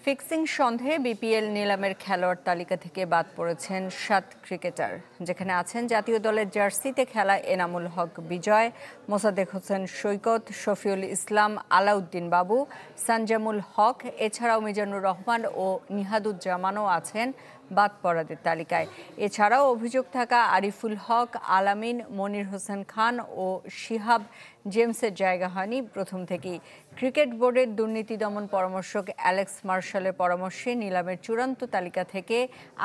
Fixing সন্দেহে BPL নিলামের খেলোয়াড় তালিকা থেকে বাদ পড়েছেন ৭ ক্রিকেটার, যেখানে আছেন জাতীয় দলের জার্সিতে খেলা এনামুল হক বিজয়, মোসাদ্দেক হোসেন সৈকত, শফিউল ইসলাম, আলাউদ্দিন বাবু, সানজামুল হক। এছাড়াও মিজানুর রহমান ও নিহাদুজ্জামানও আছেন বাদ পড়াদের তালিকায়। এছাড়াও অভিযোগ থাকা আরিফুল হক, আলামিন, মনির হোসেন খান ও শিহাব জেমসের জায়গা হয়নি প্রথম থেকেই। ক্রিকেট বোর্ডের দুর্নীতি দমন পরামর্শক অ্যালেক্স মার্শালের পরামর্শে নিলামের চূড়ান্ত তালিকা থেকে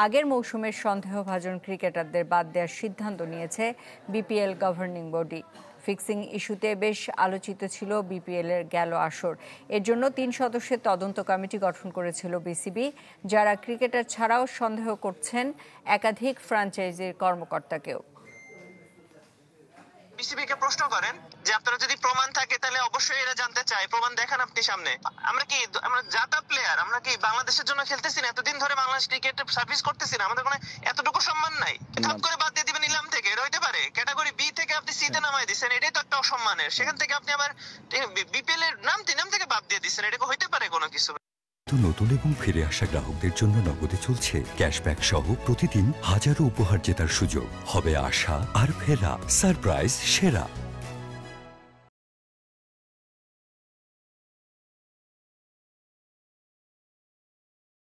আগের মৌসুমের সন্দেহভাজন ক্রিকেটারদের বাদ দেওয়ার সিদ্ধান্ত নিয়েছে বিপিএল গভর্নিং বডি। ফিক্সিং ইস্যুতে বেশ আলোচিত ছিল বিপিএলের গেল আসর। এর জন্য ৩ সদস্যের তদন্ত কমিটি গঠন করেছিল বিসিবি, যারা ক্রিকেটার ছাড়াও সন্দেহ করছেন একাধিক ফ্র্যাঞ্চাইজির কর্মকর্তাকেও। বিসিবিকে প্রশ্ন করেন যে আপনারা যদি প্রমাণ থাকে তাহলে অবশ্যই এরা জানতে চায়, প্রমাণ দেখান আপনি সামনে। আমরা জাতা প্লেয়ার, আমরা কি বাংলাদেশের জন্য খেলতেছি না? এতদিন ধরে বাংলাদেশ ক্রিকেট সার্ভিস করতেছি না? আমাদের কোনো এতটুকু সম্মান নাই? ধাপ করে বাদ দিয়ে দিবেন নিলাম থেকে? এটা হইতে পারে? ক্যাটাগরি বি থেকে আপনি সি তে নামাই দিচ্ছেন, এটাই তো একটা অসম্মানের। সেখান থেকে আপনি আবার বিপিএল এর নাম থেকে বাদ দিয়ে দিচ্ছেন, এটা হইতে পারে কোনো কিছু? নতুন এবং ফিরে আসা গ্রাহকদের জন্য নগদে চলছে ক্যাশব্যাক সহ প্রতিদিন হাজারো উপহার জেতার সুযোগ। হবে আশা আর ফেরা, সারপ্রাইজ সেরা।